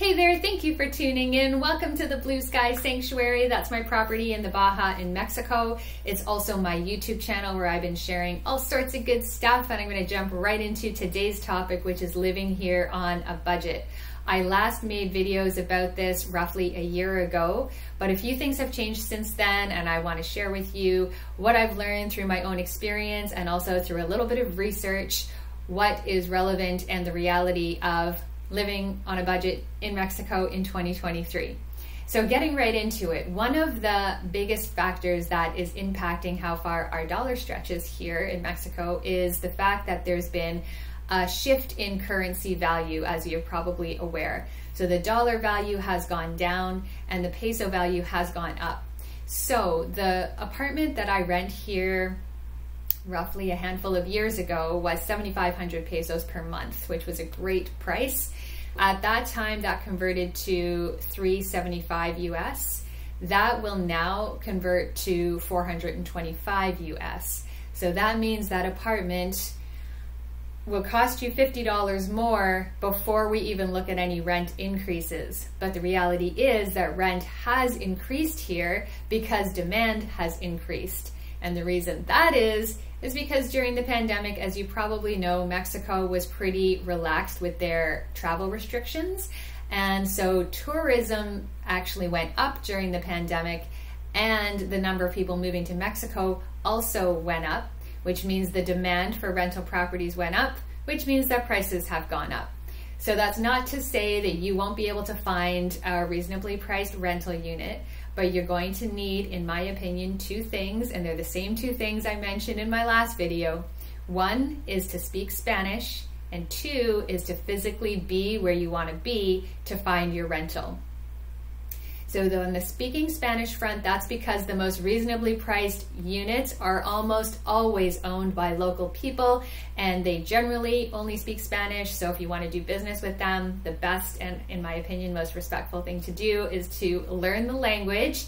Hey there, thank you for tuning in. Welcome to the Blue Sky Sanctuary. That's my property in the Baja in Mexico. It's also my YouTube channel where I've been sharing all sorts of good stuff, and I'm going to jump right into today's topic, which is living here on a budget. I last made videos about this roughly a year ago, but a few things have changed since then, and I want to share with you what I've learned through my own experience and also through a little bit of research, what is relevant and the reality of living on a budget in Mexico in 2023. So getting right into it, one of the biggest factors that is impacting how far our dollar stretches here in Mexico is the fact that there's been a shift in currency value, as you're probably aware. So the dollar value has gone down and the peso value has gone up. So the apartment that I rent here roughly a handful of years ago was 7,500 pesos per month, which was a great price. At that time, that converted to 375 US. That will now convert to 425 US. So that means that apartment will cost you $50 more before we even look at any rent increases. But the reality is that rent has increased here because demand has increased. And the reason that is because during the pandemic, as you probably know, Mexico was pretty relaxed with their travel restrictions. And so tourism actually went up during the pandemic, and the number of people moving to Mexico also went up, which means the demand for rental properties went up, which means that prices have gone up. So that's not to say that you won't be able to find a reasonably priced rental unit, but you're going to need, in my opinion, two things, and they're the same two things I mentioned in my last video. One is to speak Spanish, and two is to physically be where you want to be to find your rental. So on the speaking Spanish front, that's because the most reasonably priced units are almost always owned by local people, and they generally only speak Spanish. So if you want to do business with them, the best and, in my opinion, most respectful thing to do is to learn the language,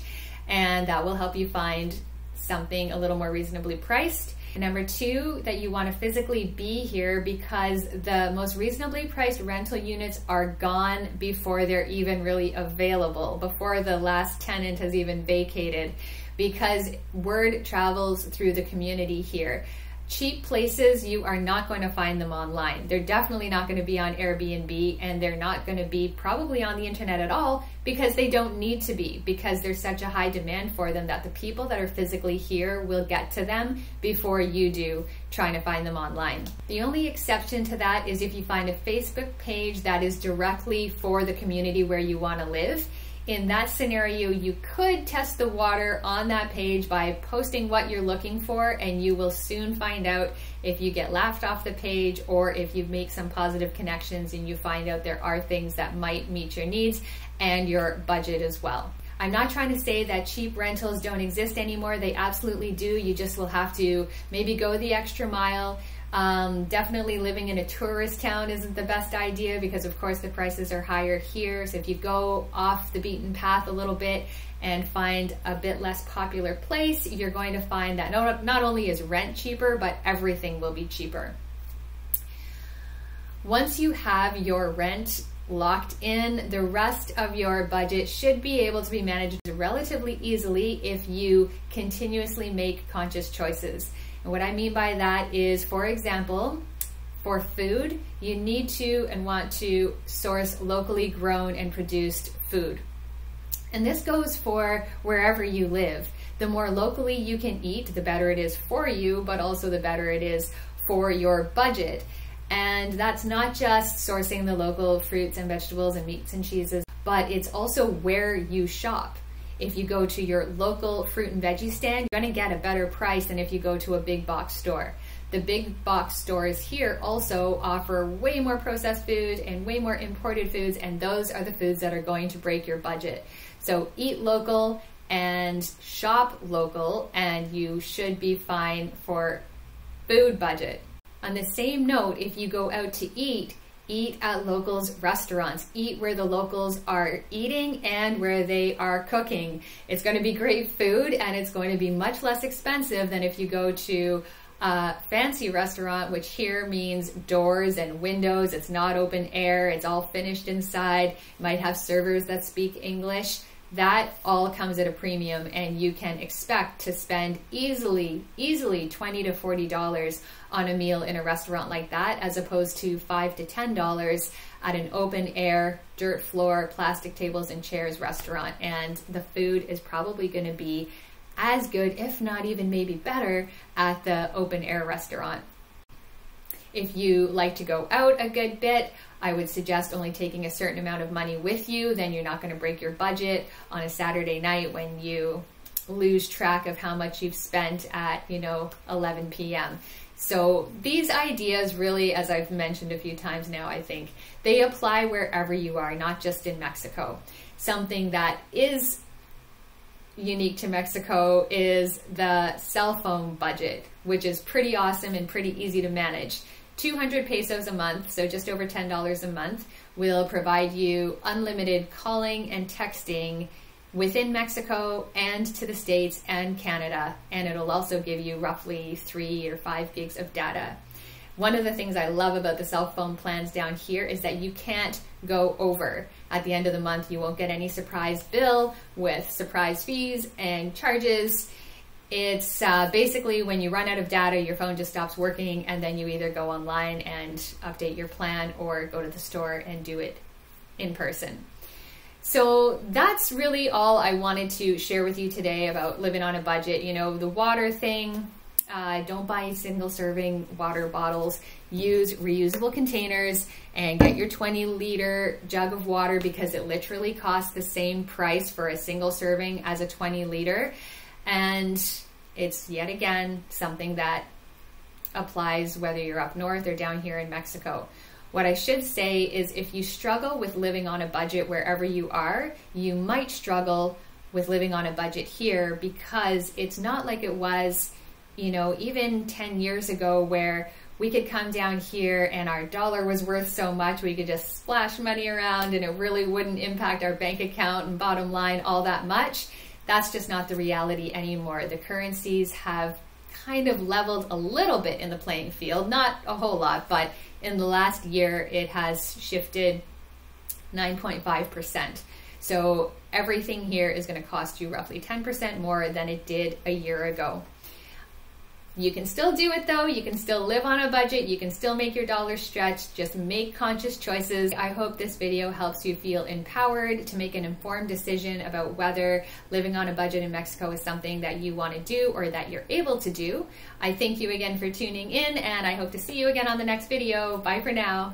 and that will help you find something a little more reasonably priced. And number two, that you want to physically be here because the most reasonably priced rental units are gone before they're even really available, before the last tenant has even vacated, because word travels through the community here. Cheap places, you are not going to find them online. They're definitely not going to be on Airbnb, and they're not going to be probably on the internet at all because they don't need to be, because there's such a high demand for them that the people that are physically here will get to them before you do trying to find them online. The only exception to that is if you find a Facebook page that is directly for the community where you want to live. In that scenario, you could test the water on that page by posting what you're looking for, and you will soon find out if you get laughed off the page or if you make some positive connections and you find out there are things that might meet your needs and your budget as well. I'm not trying to say that cheap rentals don't exist anymore. They absolutely do. You just will have to maybe go the extra mile. Definitely living in a tourist town isn't the best idea because of course the prices are higher here. So if you go off the beaten path a little bit and find a bit less popular place, you're going to find that not only is rent cheaper, but everything will be cheaper. Once you have your rent locked in, the rest of your budget should be able to be managed relatively easily if you continuously make conscious choices. And what I mean by that is, for example, for food, you need to and want to source locally grown and produced food. And this goes for wherever you live. The more locally you can eat, the better it is for you, but also the better it is for your budget. And that's not just sourcing the local fruits and vegetables and meats and cheeses, but it's also where you shop. If you go to your local fruit and veggie stand, you're going to get a better price than if you go to a big box store. The big box stores here also offer way more processed food and way more imported foods, and those are the foods that are going to break your budget. So eat local and shop local, and you should be fine for food budget. On the same note, if you go out to eat at locals' restaurants. Eat where the locals are eating and where they are cooking. It's going to be great food, and it's going to be much less expensive than if you go to a fancy restaurant, which here means doors and windows. It's not open air. It's all finished inside. It might have servers that speak English. That all comes at a premium, and you can expect to spend easily $20 to $40 on a meal in a restaurant like that, as opposed to $5 to $10 at an open air, dirt floor, plastic tables and chairs restaurant. And the food is probably going to be as good, if not even maybe better, at the open air restaurant. If you like to go out a good bit, I would suggest only taking a certain amount of money with you. Then you're not going to break your budget on a Saturday night when you lose track of how much you've spent at, 11 p.m. So these ideas really, as I've mentioned a few times now, I think they apply wherever you are, not just in Mexico. Something that is unique to Mexico is the cell phone budget, which is pretty awesome and pretty easy to manage. 200 pesos a month, so just over $10 a month, will provide you unlimited calling and texting within Mexico and to the States and Canada, and it'll also give you roughly 3 or 5 gigs of data. One of the things I love about the cell phone plans down here is that you can't go over. At the end of the month, you won't get any surprise bill with surprise fees and charges. It's basically when you run out of data, your phone just stops working, and then you either go online and update your plan or go to the store and do it in person. So that's really all I wanted to share with you today about living on a budget. The water thing, don't buy single serving water bottles. Use reusable containers and get your 20-liter jug of water, because it literally costs the same price for a single serving as a 20-liter. And it's, yet again, something that applies whether you're up north or down here in Mexico. What I should say is, if you struggle with living on a budget wherever you are, you might struggle with living on a budget here, because it's not like it was, even 10 years ago, where we could come down here and our dollar was worth so much, we could just splash money around and it really wouldn't impact our bank account and bottom line all that much. That's just not the reality anymore. The currencies have kind of leveled a little bit in the playing field, not a whole lot, but in the last year it has shifted 9.5%. So everything here is going to cost you roughly 10% more than it did a year ago. You can still do it though. You can still live on a budget. You can still make your dollar stretch. Just make conscious choices. I hope this video helps you feel empowered to make an informed decision about whether living on a budget in Mexico is something that you want to do or that you're able to do. I thank you again for tuning in, and I hope to see you again on the next video. Bye for now.